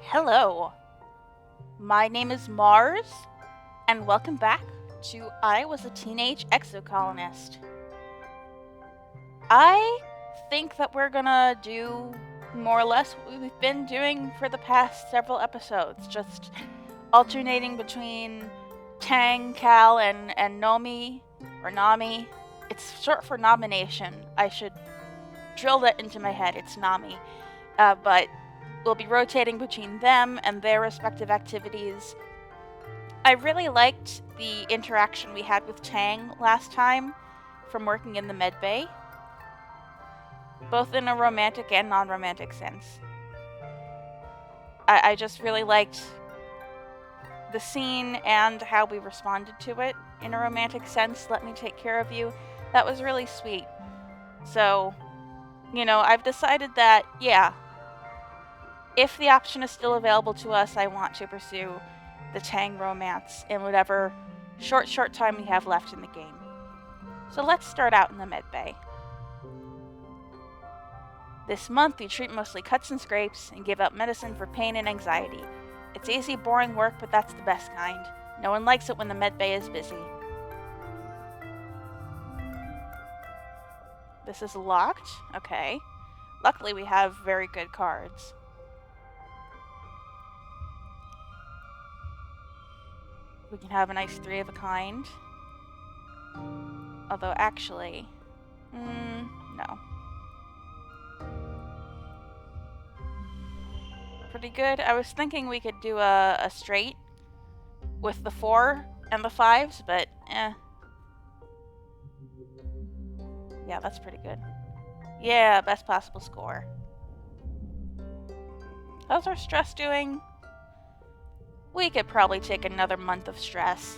Hello, my name is Mars, and welcome back to I Was a Teenage Exocolonist. I think that we're gonna do more or less what we've been doing for the past several episodes, just alternating between Tang, Cal, and Nomi, or Nami. It's short for nomination. I should drill that into my head. It's Nami. But we'll be rotating between them and their respective activities. I really liked the interaction we had with Tang last time from working in the med bay, both in a romantic and non-romantic sense. I just really liked the scene and how we responded to it in a romantic sense. Let me take care of you. That was really sweet. So, I've decided that, yeah, if the option is still available to us, I want to pursue the Tang romance in whatever short time we have left in the game. So let's start out in the med bay. This month, we treat mostly cuts and scrapes and give out medicine for pain and anxiety. It's easy, boring work, but that's the best kind. No one likes it when the med bay is busy. This is locked? Okay. Luckily, we have very good cards. We can have a nice 3 of a kind. Although, actually... no. Pretty good. I was thinking we could do a straight with the 4 and the 5s, but yeah, that's pretty good. Yeah, best possible score. How's our stress doing? We could probably take another month of stress.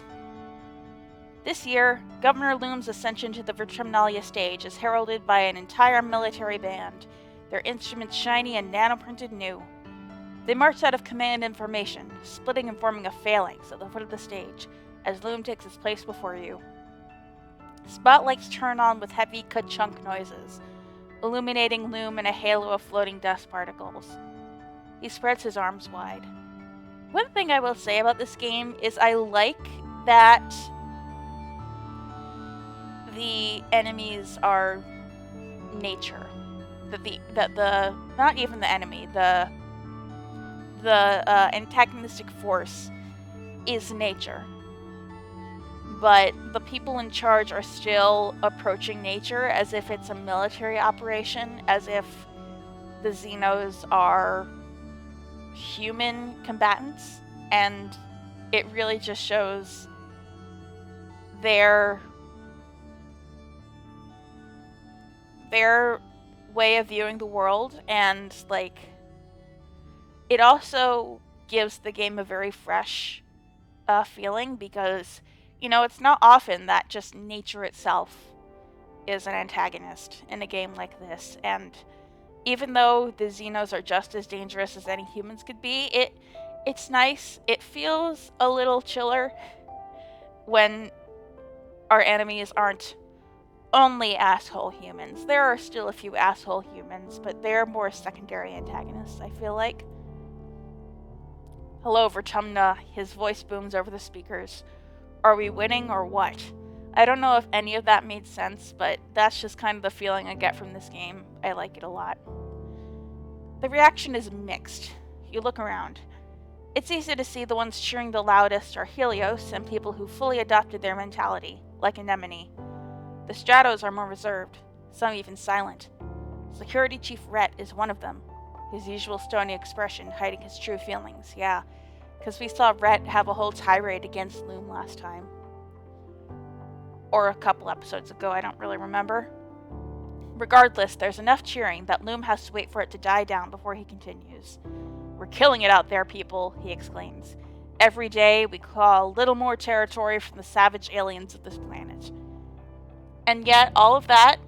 This year, Governor Loom's ascension to the Vertumnalia stage is heralded by an entire military band, their instruments shiny and nanoprinted new. They march out of command in formation, splitting and forming a phalanx at the foot of the stage, as Loom takes his place before you. Spotlights turn on with heavy ka-chunk noises, illuminating Loom in a halo of floating dust particles. He spreads his arms wide. One thing I will say about this game is I like that the enemies are nature. Not even the enemy, the antagonistic force is nature. But the people in charge are still approaching nature as if it's a military operation, as if the Xenos are human combatants, and it really just shows their way of viewing the world, and it also gives the game a very fresh feeling, because it's not often that just nature itself is an antagonist in a game like this. And even though the Xenos are just as dangerous as any humans could be, it's nice. It feels a little chiller when our enemies aren't only asshole humans. There are still a few asshole humans, but they're more secondary antagonists, I feel like. Hello, Vertumna. His voice booms over the speakers. Are we winning or what? I don't know if any of that made sense, but that's just kind of the feeling I get from this game. I like it a lot. The reaction is mixed. You look around. It's easy to see the ones cheering the loudest are Helios and people who fully adopted their mentality, like Anemone. The Stratos are more reserved, some even silent. Security Chief Rhett is one of them, his usual stony expression hiding his true feelings, yeah, because we saw Rhett have a whole tirade against Loom last time. Or a couple episodes ago, I don't really remember. Regardless, there's enough cheering that Loom has to wait for it to die down before he continues. We're killing it out there, people, he exclaims. Every day, we claw a little more territory from the savage aliens of this planet. And yet, all of that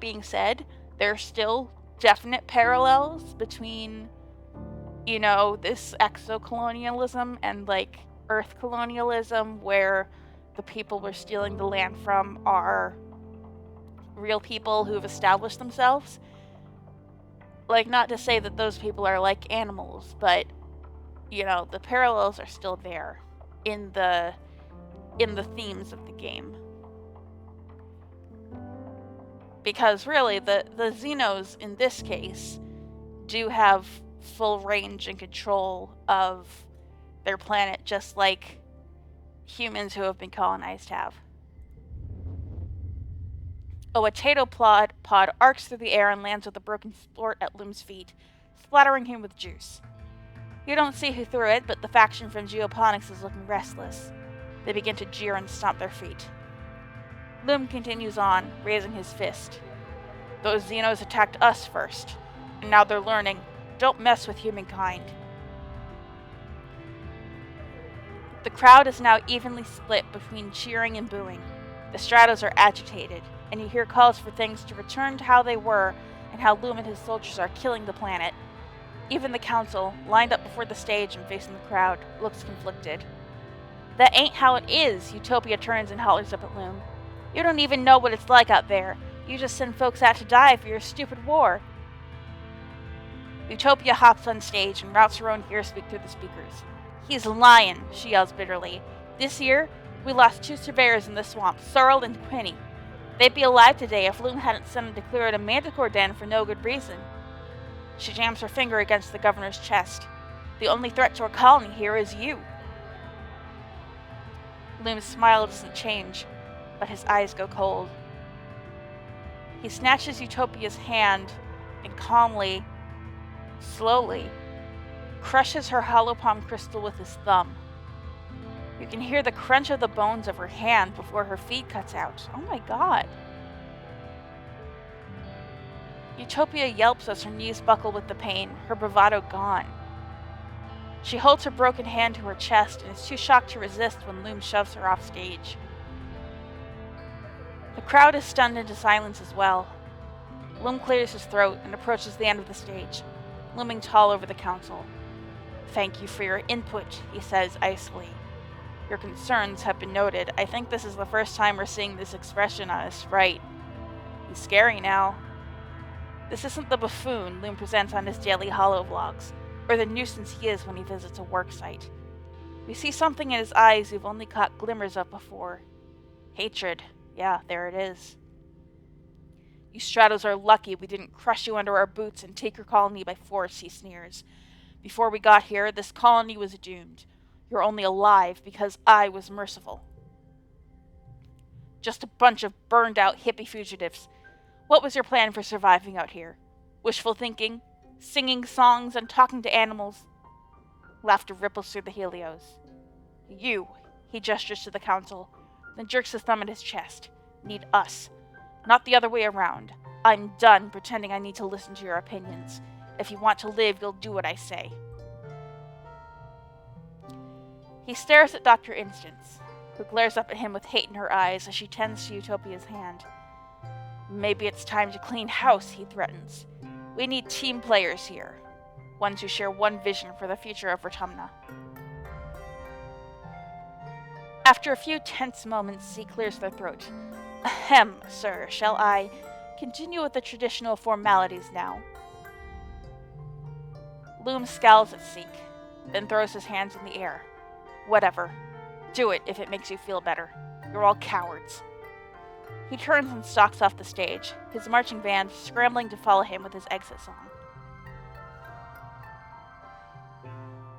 being said, there are still definite parallels between, this exocolonialism and, Earth colonialism, where the people we're stealing the land from are real people who've established themselves. Like, not to say that those people are like animals, but, you know, the parallels are still there in the themes of the game. Because really, the Xenos in this case do have full range and control of their planet, just like humans who have been colonized have. A potato pod arcs through the air and lands with a broken splort at Loom's feet, splattering him with juice. You don't see who threw it, but the faction from Geoponics is looking restless. They begin to jeer and stomp their feet. Loom continues on, raising his fist. Those Xenos attacked us first, and now they're learning, don't mess with humankind. The crowd is now evenly split between cheering and booing. The Stratos are agitated, and you hear calls for things to return to how they were and how Loom and his soldiers are killing the planet. Even the council, lined up before the stage and facing the crowd, looks conflicted. That ain't how it is, Utopia turns and hollers up at Loom. You don't even know what it's like out there. You just send folks out to die for your stupid war. Utopia hops on stage and routes her own gear speak through the speakers. He's lying, she yells bitterly. This year, we lost 2 surveyors in the swamp, Sorrel and Quinny. They'd be alive today if Loom hadn't sent them to clear out a manticore den for no good reason. She jams her finger against the governor's chest. The only threat to our colony here is you. Loom's smile doesn't change, but his eyes go cold. He snatches Utopia's hand and calmly, slowly, crushes her hollow palm crystal with his thumb. You can hear the crunch of the bones of her hand before her feet cuts out. Oh my god. Utopia yelps as her knees buckle with the pain, her bravado gone. She holds her broken hand to her chest and is too shocked to resist when Loom shoves her off stage. The crowd is stunned into silence as well. Loom clears his throat and approaches the end of the stage, looming tall over the council. Thank you for your input, he says icily. Your concerns have been noted. I think this is the first time we're seeing this expression on his sprite. He's scary now. This isn't the buffoon Loom presents on his daily holovlogs, or the nuisance he is when he visits a work site. We see something in his eyes we've only caught glimmers of before. Hatred. Yeah, there it is. You Stratos are lucky we didn't crush you under our boots and take your colony by force, he sneers. Before we got here, this colony was doomed. You're only alive because I was merciful. Just a bunch of burned-out hippie fugitives. What was your plan for surviving out here? Wishful thinking? Singing songs and talking to animals? Laughter ripples through the Helios. You, he gestures to the council, then jerks his thumb at his chest. Need us. Not the other way around. I'm done pretending I need to listen to your opinions. If you want to live, you'll do what I say. He stares at Dr. Instance, who glares up at him with hate in her eyes as she tends to Utopia's hand. Maybe it's time to clean house, he threatens. We need team players here. Ones who share one vision for the future of Rotumna. After a few tense moments, Z clears their throat. Ahem, sir, shall I continue with the traditional formalities now? Loom scowls at Seek, then throws his hands in the air. Whatever. Do it if it makes you feel better. You're all cowards. He turns and stalks off the stage, his marching band scrambling to follow him with his exit song.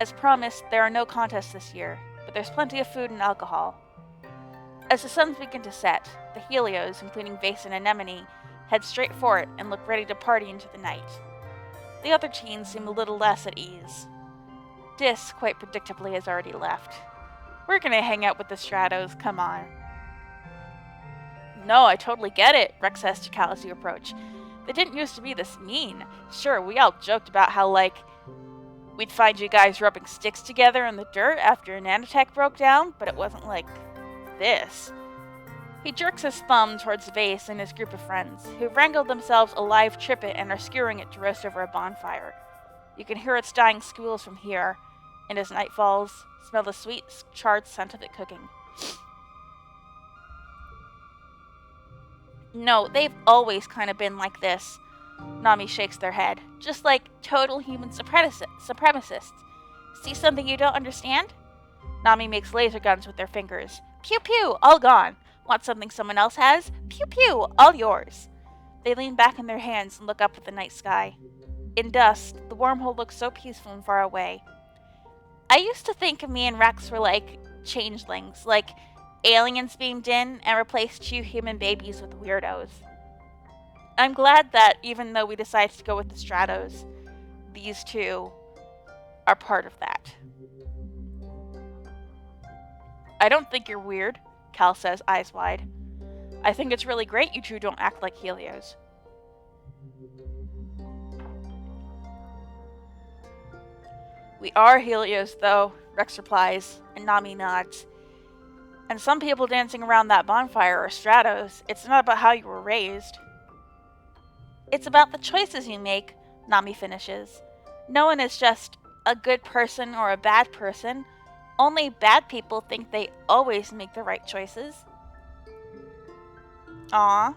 As promised, there are no contests this year, but there's plenty of food and alcohol. As the suns begin to set, the Helios, including Vase and Anemone, head straight for it and look ready to party into the night. The other teens seem a little less at ease. Dis, quite predictably, has already left. We're gonna hang out with the Stratos, come on. No, I totally get it, Rex says to Cal as you approach. They didn't used to be this mean. Sure, we all joked about how, we'd find you guys rubbing sticks together in the dirt after a nanotech broke down, but it wasn't like this. He jerks his thumb towards Vase and his group of friends, who wrangled themselves a live trippet and are skewering it to roast over a bonfire. You can hear its dying squeals from here, and as night falls, smell the sweet, charred scent of it cooking. No, they've always kind of been like this. Nami shakes their head. Just like total human supremacists. See something you don't understand? Nami makes laser guns with their fingers. Pew pew, all gone. Want something someone else has? Pew pew, all yours. They lean back in their hands and look up at the night sky. In dusk, the wormhole looks so peaceful and far away. I used to think me and Rex were like changelings, like aliens beamed in and replaced 2 human babies with weirdos. I'm glad that even though we decided to go with the Stratos, these 2 are part of that. I don't think you're weird, Cal says, eyes wide. I think it's really great you 2 don't act like Helios. We are Helios, though, Rex replies, and Nami nods. And some people dancing around that bonfire are Stratos. It's not about how you were raised. It's about the choices you make, Nami finishes. No one is just a good person or a bad person. Only bad people think they always make the right choices. Aww.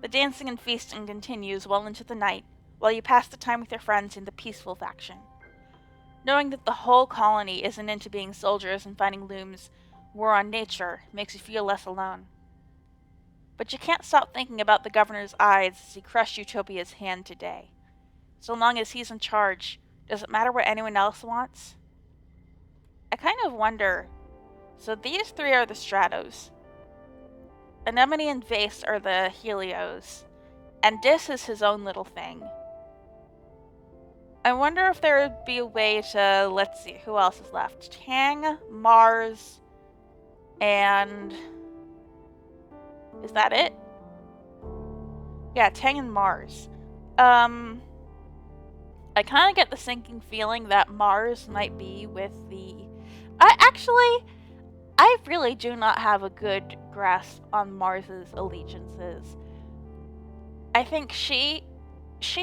The dancing and feasting continues well into the night, while you pass the time with your friends in the peaceful faction. Knowing that the whole colony isn't into being soldiers and fighting looms, war on nature, makes you feel less alone. But you can't stop thinking about the governor's eyes as he crushed Utopia's hand today. So long as he's in charge, does it matter what anyone else wants? I kind of wonder, so these 3 are the Stratos. Anemone and Vase are the Helios, and Dis is his own little thing. I wonder if there would be a way to, let's see, who else is left? Tang, Mars, and... is that it? Yeah, Tang and Mars. I kind of get the sinking feeling that Mars might be with the... I really do not have a good grasp on Mars's allegiances. I think she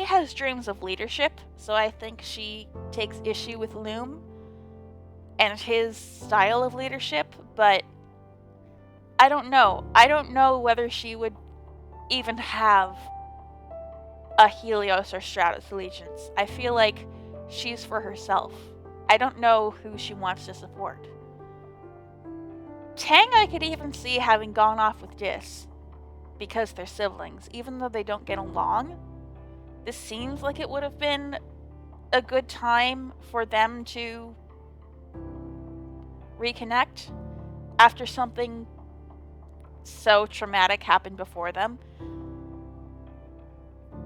has dreams of leadership, so I think she takes issue with Loom and his style of leadership, but I don't know. I don't know whether she would even have a Helios or Stratos allegiance. I feel like she's for herself. I don't know who she wants to support. Tang I could even see having gone off with Dis, because they're siblings, even though they don't get along. This seems like it would have been a good time for them to reconnect after something so traumatic happened before them.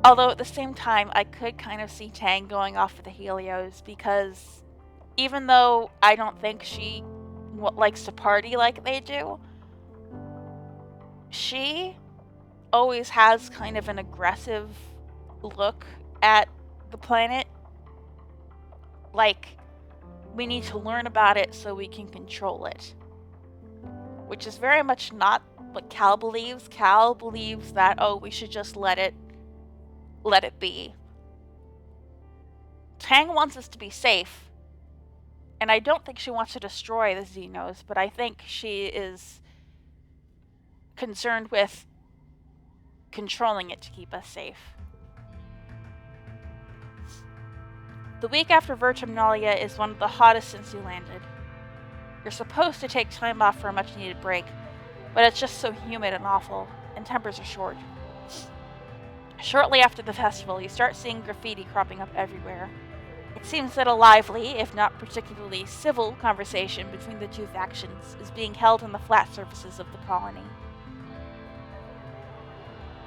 Although at the same time, I could kind of see Tang going off with the Helios, because even though I don't think she likes to party like they do, she always has kind of an aggressive look at the planet. Like, we need to learn about it so we can control it. Which is very much not what Cal believes. Cal believes that, oh, we should just let it be. Tang wants us to be safe. And I don't think she wants to destroy the Xenos, but I think she is concerned with controlling it to keep us safe. The week after Vertimnalia is one of the hottest since you landed. You're supposed to take time off for a much-needed break, but it's just so humid and awful, and tempers are short. Shortly after the festival, you start seeing graffiti cropping up everywhere. It seems that a lively, if not particularly civil, conversation between the 2 factions is being held on the flat surfaces of the colony.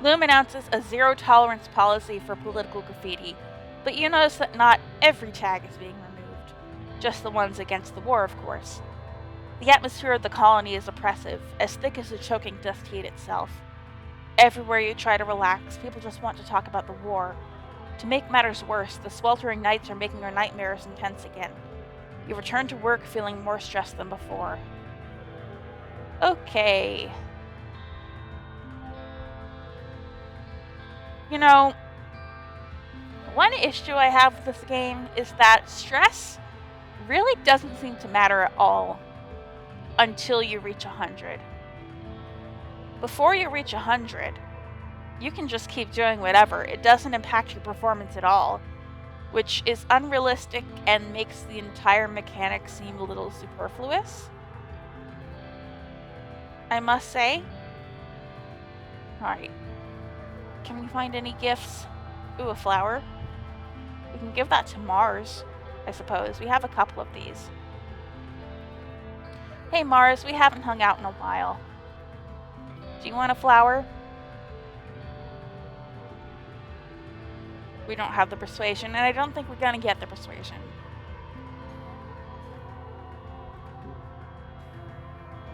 Loom announces a zero-tolerance policy for political graffiti, but you notice that not every tag is being removed. Just the ones against the war, of course. The atmosphere of the colony is oppressive, as thick as the choking dust heat itself. Everywhere you try to relax, people just want to talk about the war. To make matters worse, the sweltering nights are making your nightmares intense again. You return to work feeling more stressed than before. Okay. You know, one issue I have with this game is that stress really doesn't seem to matter at all until you reach 100. Before you reach 100, You can just keep doing whatever. It doesn't impact your performance at all, which is unrealistic and makes the entire mechanic seem a little superfluous, I must say. Alright. Can we find any gifts? Ooh, a flower. We can give that to Mars, I suppose. We have a couple of these. Hey Mars, we haven't hung out in a while. Do you want a flower? We don't have the persuasion, and I don't think we're gonna get the persuasion.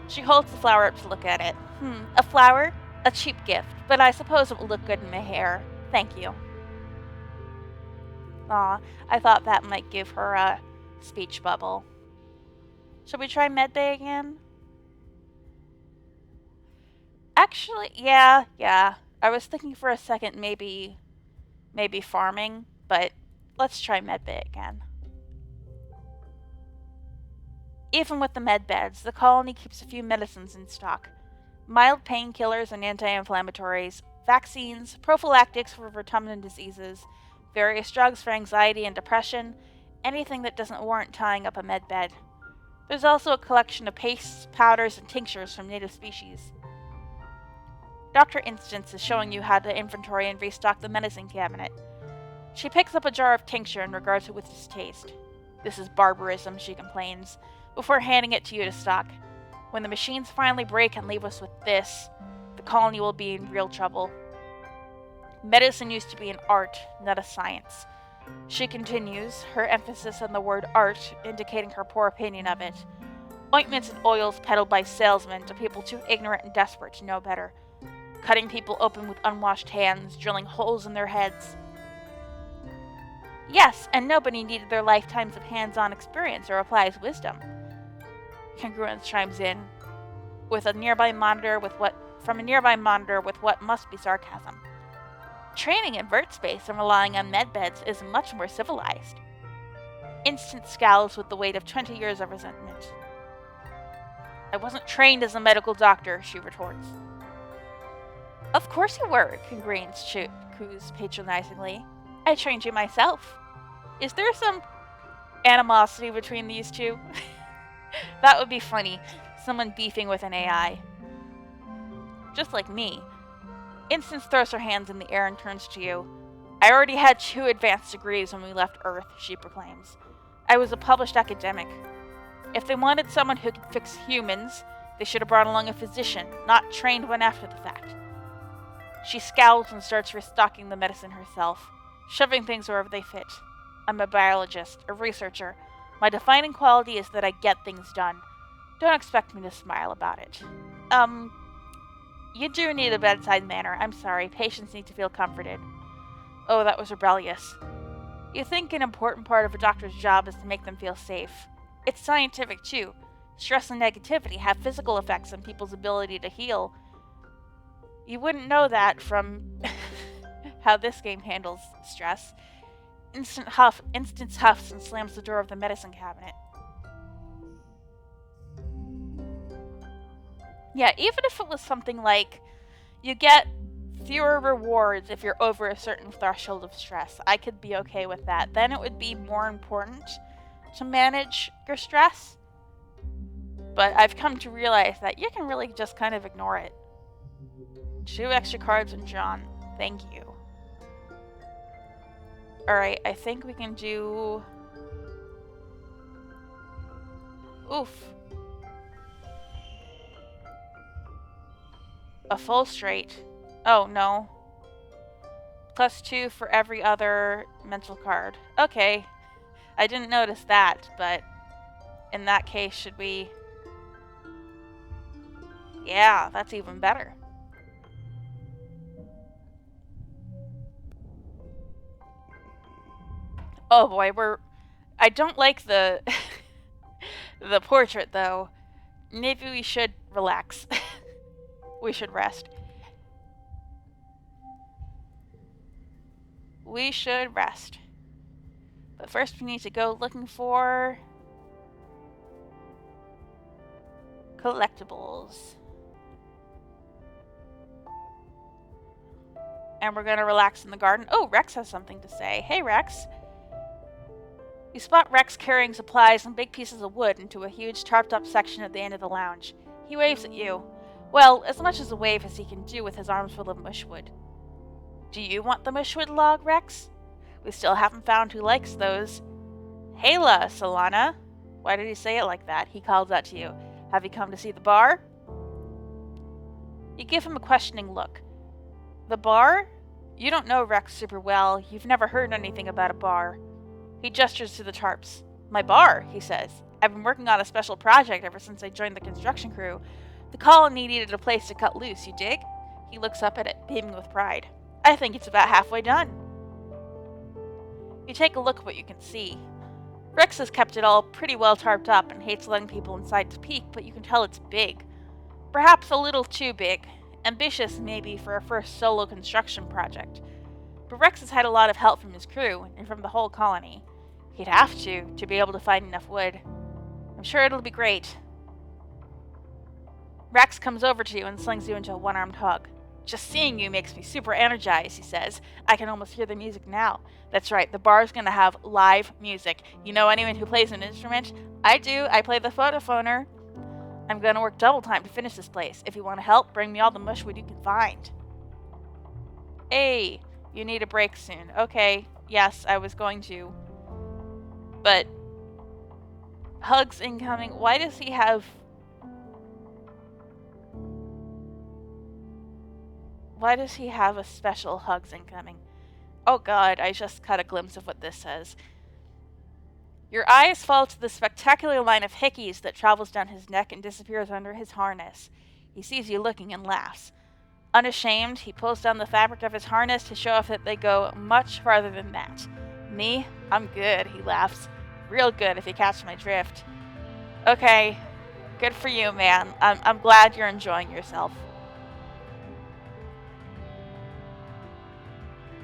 She holds the flower up to look at it. A flower? A cheap gift, but I suppose it will look good in my hair. Thank you. Aw, I thought that might give her a speech bubble. Should we try medbay again? Actually, yeah. I was thinking for a second maybe farming, but let's try medbay again. Even with the med beds, the colony keeps a few medicines in stock. Mild painkillers and anti-inflammatories, vaccines, prophylactics for autumnal diseases, various drugs for anxiety and depression, anything that doesn't warrant tying up a med bed. There's also a collection of pastes, powders, and tinctures from native species. Dr. Instance is showing you how to inventory and restock the medicine cabinet. She picks up a jar of tincture and regards it with distaste. This is barbarism, she complains, before handing it to you to stock. When the machines finally break and leave us with this, the colony will be in real trouble. Medicine used to be an art, not a science. She continues, her emphasis on the word art indicating her poor opinion of it. Ointments and oils peddled by salesmen to people too ignorant and desperate to know better. Cutting people open with unwashed hands, drilling holes in their heads. Yes, and nobody needed their lifetimes of hands-on experience or applies wisdom. Congruence chimes in, from a nearby monitor with what must be sarcasm. Training in vert space and relying on medbeds is much more civilized. Instant scowls with the weight of 20 years of resentment. I wasn't trained as a medical doctor, she retorts. Of course you were, coos patronizingly. I trained you myself. Is there some animosity between these two? That would be funny. Someone beefing with an AI. Just like me. Instance throws her hands in the air and turns to you. I already had 2 advanced degrees when we left Earth, she proclaims. I was a published academic. If they wanted someone who could fix humans, they should have brought along a physician, not trained one after the fact. She scowls and starts restocking the medicine herself, shoving things wherever they fit. I'm a biologist, a researcher. My defining quality is that I get things done. Don't expect me to smile about it. You do need a bedside manner. I'm sorry. Patients need to feel comforted. Oh, that was rebellious. You think an important part of a doctor's job is to make them feel safe. It's scientific, too. Stress and negativity have physical effects on people's ability to heal. You wouldn't know that from how this game handles stress. Instance huffs and slams the door of the medicine cabinet. Yeah, even if it was something like, you get fewer rewards if you're over a certain threshold of stress, I could be okay with that. Then it would be more important to manage your stress. But I've come to realize that you can really just kind of ignore it. 2 extra cards and John. Thank you. Alright, I think we can do... Oof. A full straight. Oh, no. +2 for every other mental card. Okay. I didn't notice that, but in that case, should we... Yeah, that's even better. Oh boy, I don't like the the portrait though. Maybe we should relax. We should rest. We should rest. But first we need to go looking for collectibles. And we're gonna relax in the garden. Oh, Rex has something to say. Hey, Rex. You spot Rex carrying supplies and big pieces of wood into a huge tarped-up section at the end of the lounge. He waves at you. Well, as much as a wave as he can do with his arms full of mushwood. Do you want the mushwood log, Rex? We still haven't found who likes those. Hela, Solana. Why did he say it like that? He calls out to you. Have you come to see the bar? You give him a questioning look. The bar? You don't know Rex super well. You've never heard anything about a bar. He gestures to the tarps. My bar, he says. I've been working on a special project ever since I joined the construction crew. The colony needed a place to cut loose, you dig? He looks up at it, beaming with pride. I think it's about halfway done. You take a look at what you can see. Rex has kept it all pretty well tarped up and hates letting people inside to peek, but you can tell it's big. Perhaps a little too big. Ambitious, maybe, for a first solo construction project. But Rex has had a lot of help from his crew and from the whole colony. He'd have to be able to find enough wood. I'm sure it'll be great. Rex comes over to you and slings you into a one-armed hug. Just seeing you makes me super energized, he says. I can almost hear the music now. That's right, the bar's gonna have live music. You know anyone who plays an instrument? I do. I play the photophoner. I'm gonna work double time to finish this place. If you want to help, bring me all the mushwood you can find. Hey, you need a break soon. Okay, yes, I was going to. But hugs incoming. Why does he have... Why does he have a special hugs incoming? Oh god, I just caught a glimpse of what this says. Your eyes fall to the spectacular line of hickeys that travels down his neck and disappears under his harness. He sees you looking and laughs. Unashamed, he pulls down the fabric of his harness to show off that they go much farther than that. Me? I'm good, he laughs. Real good, if you catch my drift. Okay, good for you, man. I'm glad you're enjoying yourself.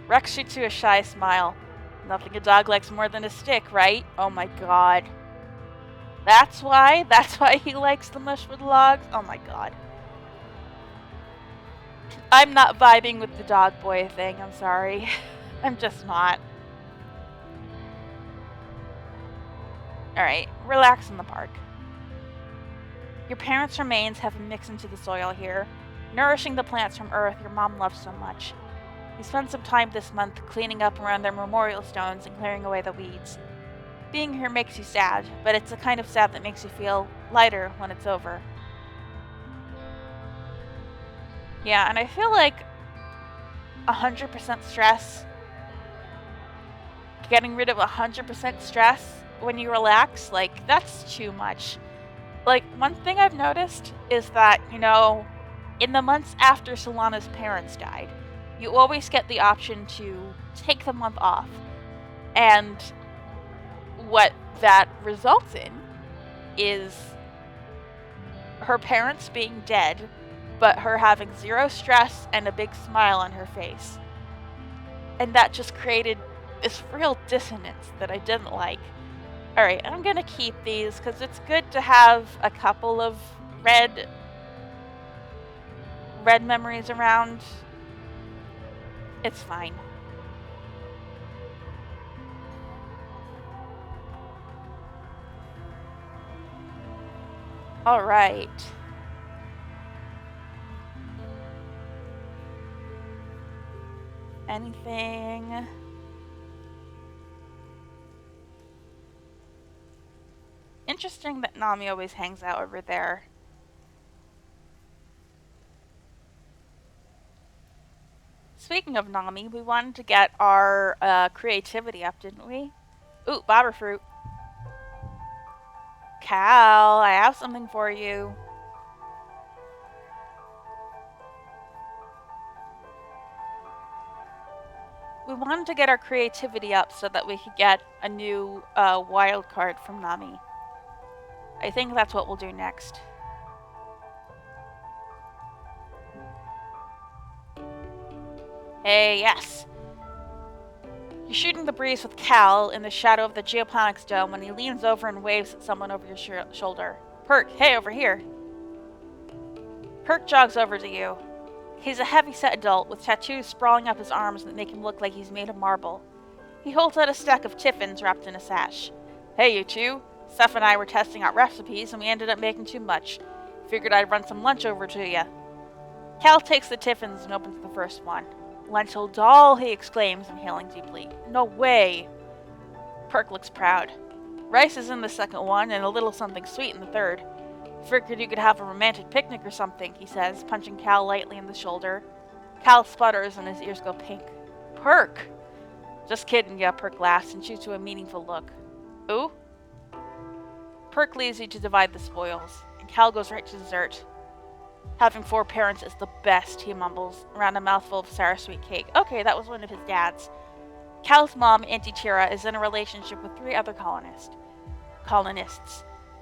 Rex shoots you a shy smile. Nothing a dog likes more than a stick, right? Oh my god. That's why? That's why he likes the mushwood logs? Oh my god. I'm not vibing with the dog boy thing, I'm sorry. I'm just not. Alright, relax in the park. Your parents' remains have been mixed into the soil here, nourishing the plants from Earth your mom loves so much. You spent some time this month cleaning up around their memorial stones and clearing away the weeds. Being here makes you sad, but it's the kind of sad that makes you feel lighter when it's over. Yeah, and I feel like 100% stress, getting rid of 100% stress when you relax, like, that's too much. Like, one thing I've noticed is that, you know, in the months after Solana's parents died, you always get the option to take the month off. And what that results in is her parents being dead, but her having zero stress and a big smile on her face. And that just created this real dissonance that I didn't like. Alright, I'm gonna keep these because it's good to have a couple of red memories around. It's fine. Alright. Anything? Interesting that Nami always hangs out over there. Speaking of Nami, we wanted to get our creativity up, didn't we? Ooh, bobber fruit. Cal, I have something for you. We wanted to get our creativity up so that we could get a new wild card from Nami. I think that's what we'll do next. Hey, yes. You're shooting the breeze with Cal in the shadow of the geoponics dome when he leans over and waves at someone over your shoulder. Perk, hey, over here. Perk jogs over to you. He's a heavy-set adult with tattoos sprawling up his arms that make him look like he's made of marble. He holds out a stack of tiffins wrapped in a sash. Hey, you two. Steph and I were testing out recipes and we ended up making too much. Figured I'd run some lunch over to you. Cal takes the tiffins and opens the first one. Lentil doll, he exclaims, inhaling deeply. No way. Perk looks proud. Rice is in the second one and a little something sweet in the third. Figured you could have a romantic picnic or something, he says, punching Cal lightly in the shoulder. Cal sputters and his ears go pink. Perk! Just kidding, yeah, Perk laughs and shoots you a meaningful look. Ooh? Perk leaves you to divide the spoils, and Cal goes right to dessert. Having 4 parents is the best, he mumbles, around a mouthful of sour sweet cake. Okay, that was one of his dad's. Cal's mom, Auntie Tira, is in a relationship with 3 other colonists.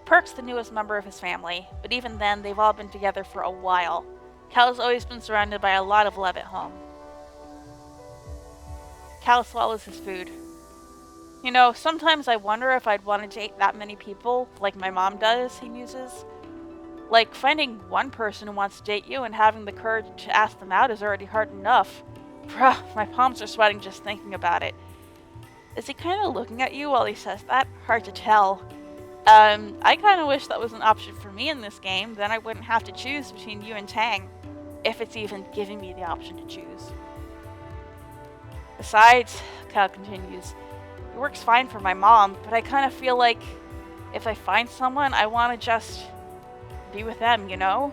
Perk's the newest member of his family, but even then, they've all been together for a while. Cal's always been surrounded by a lot of love at home. Cal swallows his food. You know, sometimes I wonder if I'd want to date that many people, like my mom does, he muses. Like, finding one person who wants to date you and having the courage to ask them out is already hard enough. Bruh, my palms are sweating just thinking about it. Is he kind of looking at you while he says that? Hard to tell. I kind of wish that was an option for me in this game, then I wouldn't have to choose between you and Tang. If it's even giving me the option to choose. Besides, Cal continues, it works fine for my mom, but I kind of feel like if I find someone, I want to just be with them, you know?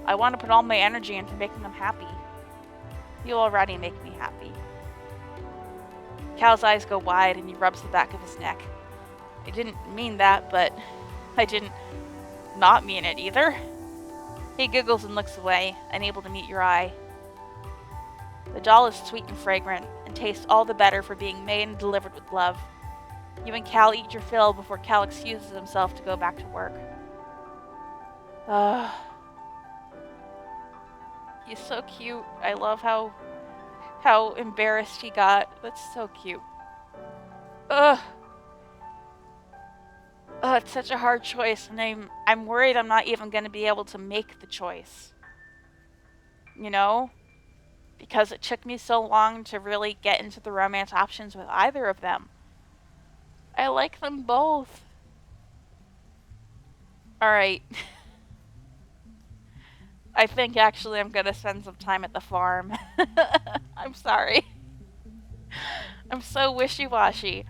I want to put all my energy into making them happy. You already make me happy. Cal's eyes go wide and he rubs the back of his neck. I didn't mean that, but I didn't not mean it either. He giggles and looks away, unable to meet your eye. The doll is sweet and fragrant, and tastes all the better for being made and delivered with love. You and Cal eat your fill before Cal excuses himself to go back to work. He's so cute. I love how embarrassed he got. That's so cute. It's such a hard choice, and I'm worried I'm not even going to be able to make the choice. You know? Because it took me so long to really get into the romance options with either of them. I like them both. Alright. I think actually I'm going to spend some time at the farm. I'm sorry. I'm so wishy-washy.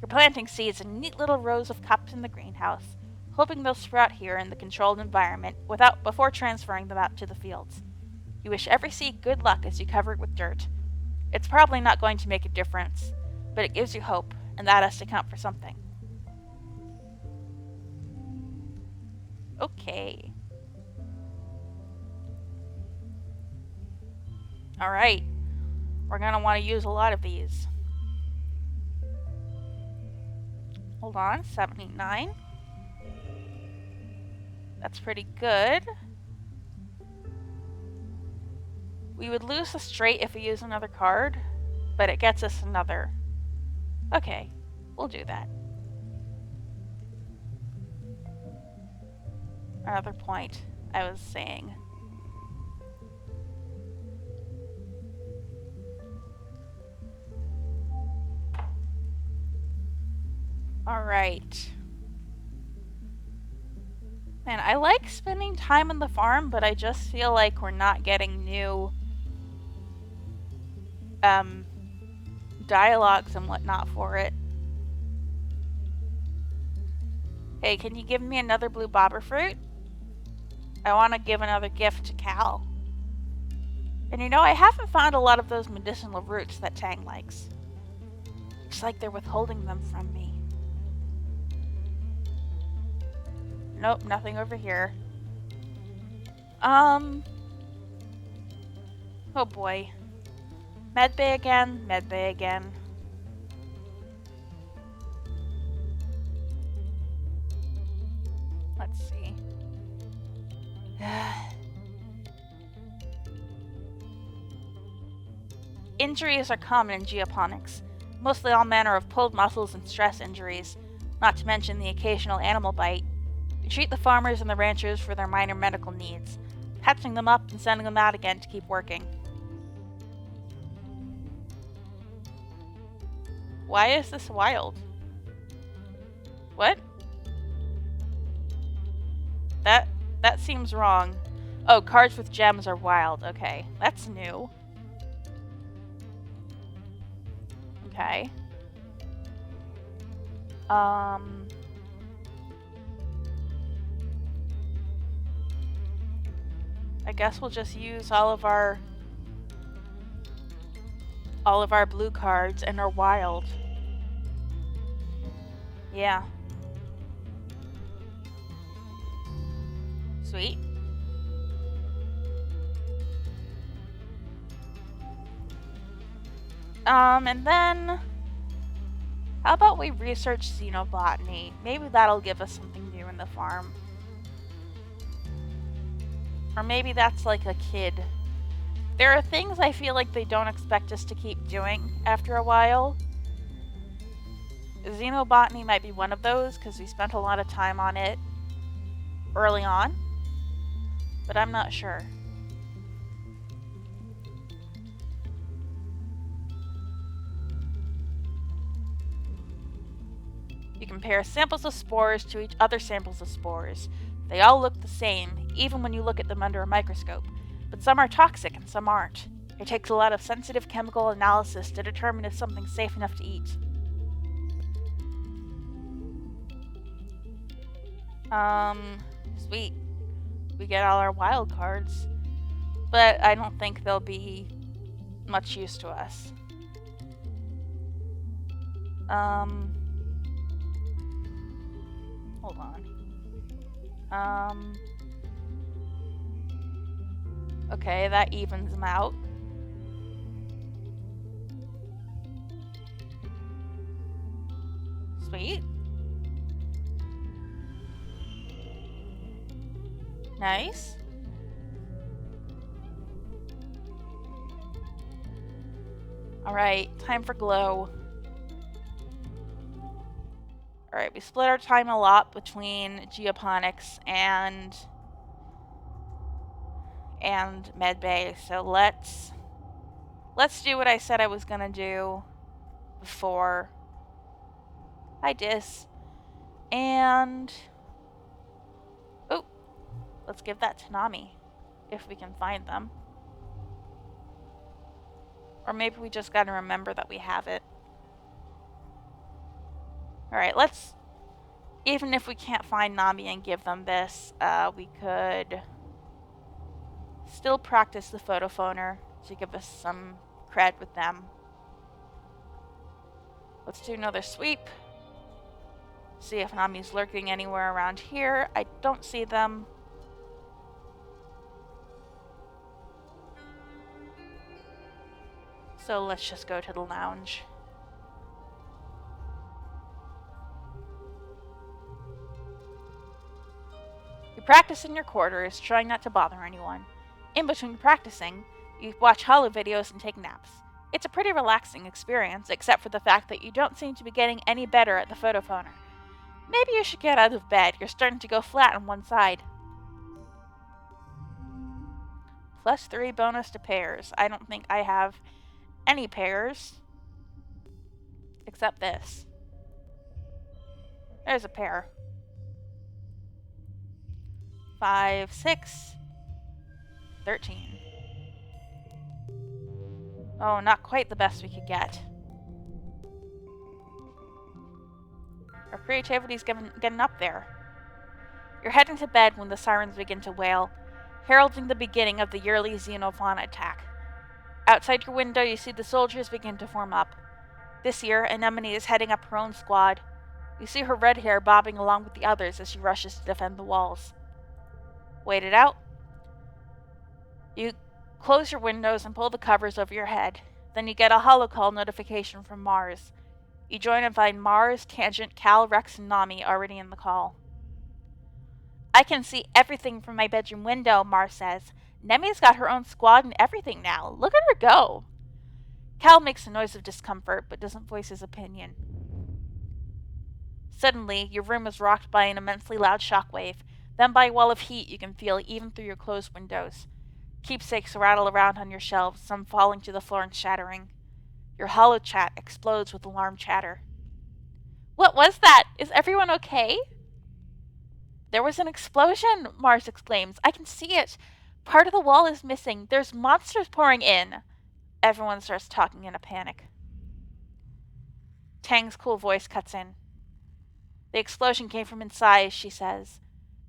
You're planting seeds in neat little rows of cups in the greenhouse, hoping they'll sprout here in the controlled environment before transferring them out to the fields. You wish every seed good luck as you cover it with dirt. It's probably not going to make a difference, but it gives you hope, and that has to count for something. Okay. Alright. We're going to want to use a lot of these. Hold on, 79. That's pretty good. We would lose the straight if we use another card, but it gets us another. Okay, we'll do that. Another point I was saying. Alright. Man, I like spending time on the farm, but I just feel like we're not getting new dialogues and whatnot for it. Hey, can you give me another blue bobber fruit? I want to give another gift to Cal. And you know, I haven't found a lot of those medicinal roots that Tang likes. It's like they're withholding them from me. Nope, nothing over here. Oh boy. Medbay again, medbay again. Let's see. Injuries are common in geoponics. Mostly all manner of pulled muscles and stress injuries, not to mention the occasional animal bite. We treat the farmers and the ranchers for their minor medical needs, patching them up and sending them out again to keep working. Why is this wild? What? That seems wrong. Oh, cards with gems are wild. Okay, that's new. Okay. I guess we'll just use all of our blue cards and our wild. Yeah. Sweet. And then how about we research xenobotany? Maybe that'll give us something new in the farm. Or maybe that's like a kid. There are things I feel like they don't expect us to keep doing after a while. Xenobotany might be one of those because we spent a lot of time on it early on, but I'm not sure. You compare samples of spores to each other samples of spores. They all look the same, even when you look at them under a microscope, but some are toxic and some aren't. It takes a lot of sensitive chemical analysis to determine if something's safe enough to eat. Sweet. We get all our wild cards, but I don't think they'll be much use to us. Hold on. Okay, that evens them out. Sweet. Nice. Alright, time for glow. Alright, we split our time a lot between geoponics and medbay, so let's do what I said I was gonna do before. Hi, Dis. And oh, let's give that to Nami, if we can find them. Or maybe we just gotta remember that we have it. Alright, let's... Even if we can't find Nami and give them this, we could still practice the photophoner to give us some cred with them. Let's do another sweep. See if Nami's lurking anywhere around here. I don't see them. So let's just go to the lounge. You practice in your quarters, trying not to bother anyone. In between practicing, you watch holo videos and take naps. It's a pretty relaxing experience, except for the fact that you don't seem to be getting any better at the photophoner. Maybe you should get out of bed. You're starting to go flat on one side. +3 bonus to pairs. I don't think I have any pairs. Except this. There's a pair. 5, 6, 13. Oh, not quite the best we could get. Our creativity's getting up there. You're heading to bed when the sirens begin to wail, heralding the beginning of the yearly xenofauna attack. Outside your window, you see the soldiers begin to form up. This year, Anemone is heading up her own squad. You see her red hair bobbing along with the others as she rushes to defend the walls. Wait it out. You close your windows and pull the covers over your head. Then you get a holocall notification from Mars. You join and find Mars, Tangent, Cal, Rex, and Nami already in the call. I can see everything from my bedroom window, Mars says. Nemi's got her own squad and everything now. Look at her go. Cal makes a noise of discomfort, but doesn't voice his opinion. Suddenly, your room is rocked by an immensely loud shockwave, then by a wall of heat you can feel even through your closed windows. Keepsakes rattle around on your shelves, some falling to the floor and shattering. Your hollow chat explodes with alarm chatter. What was that? Is everyone okay? There was an explosion, Mars exclaims. I can see it. Part of the wall is missing. There's monsters pouring in. Everyone starts talking in a panic. Tang's cool voice cuts in. The explosion came from inside, she says.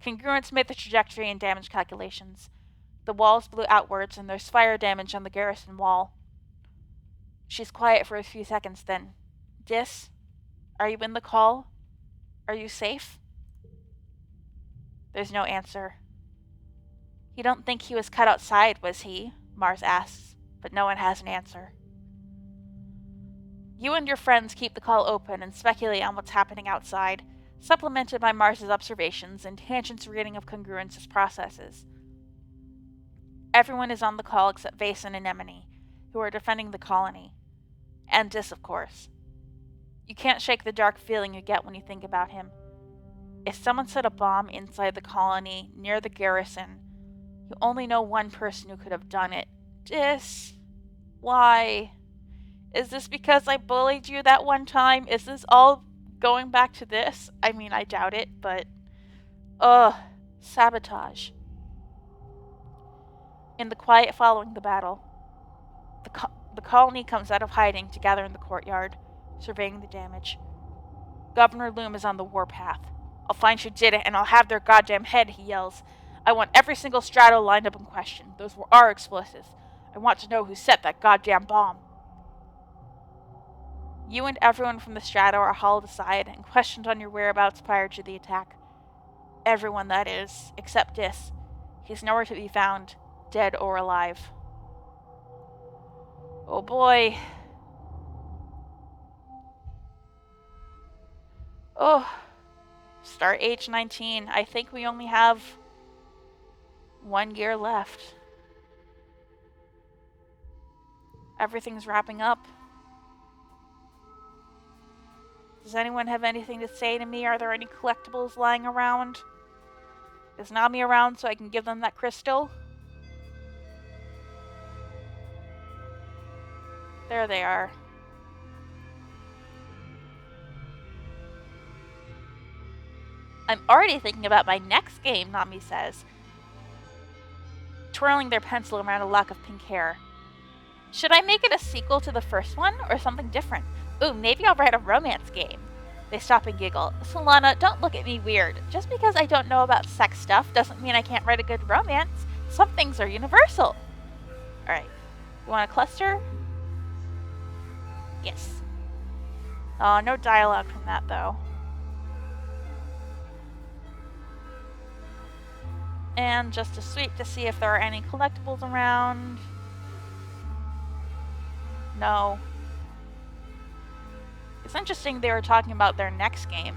Congruence made the trajectory and damage calculations. The walls blew outwards, and there's fire damage on the garrison wall. She's quiet for a few seconds, then. Dis, are you in the call? Are you safe? There's no answer. You don't think he was cut outside, was he? Mars asks, but no one has an answer. You and your friends keep the call open and speculate on what's happening outside, supplemented by Mars's observations and Tangent's reading of Congruence's processes. Everyone is on the call except Vase and Anemone, who are defending the colony. And Dis, of course. You can't shake the dark feeling you get when you think about him. If someone set a bomb inside the colony, near the garrison, you only know one person who could have done it. Dis. Why? Is this because I bullied you that one time? Is this all going back to this? I mean, I doubt it, but... Ugh. Sabotage. In the quiet following the battle, the colony comes out of hiding to gather in the courtyard, surveying the damage. Governor Loom is on the warpath. I'll find who did it, and I'll have their goddamn head, he yells. I want every single strato lined up in question. Those were our explosives. I want to know who set that goddamn bomb. You and everyone from the strato are hauled aside and questioned on your whereabouts prior to the attack. Everyone, that is, except Dis. He's nowhere to be found, dead or alive. Oh boy. Oh. Start age 19. I think we only have 1 year left. Everything's wrapping up. Does anyone have anything to say to me? Are there any collectibles lying around? Is Nami around so I can give them that crystal? There they are. I'm already thinking about my next game, Nami says, twirling their pencil around a lock of pink hair. Should I make it a sequel to the first one, or something different? Ooh, maybe I'll write a romance game. They stop and giggle. Solana, don't look at me weird. Just because I don't know about sex stuff doesn't mean I can't write a good romance. Some things are universal. Alright. You want a cluster? Yes. Oh, no dialogue from that, though. And just a sweep to see if there are any collectibles around. No. It's interesting they were talking about their next game.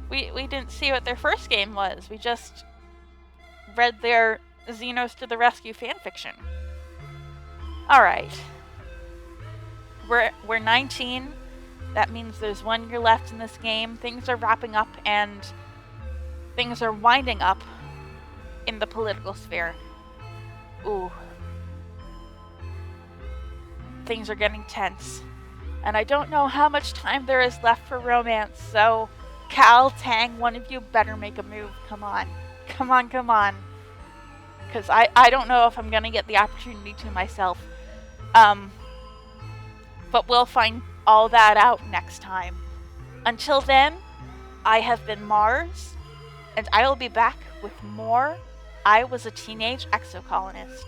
We didn't see what their first game was. We just read their Xenos to the Rescue fanfiction. Alright. We're 19. That means there's 1 year left in this game. Things are wrapping up and things are winding up in the political sphere. Ooh. Things are getting tense. And I don't know how much time there is left for romance, so Cal, Tang, one of you better make a move. Come on. Come on, come on. Because I don't know if I'm going to get the opportunity to myself. But we'll find all that out next time. Until then, I have been Mars, and I will be back with more I Was a Teenage Exocolonist.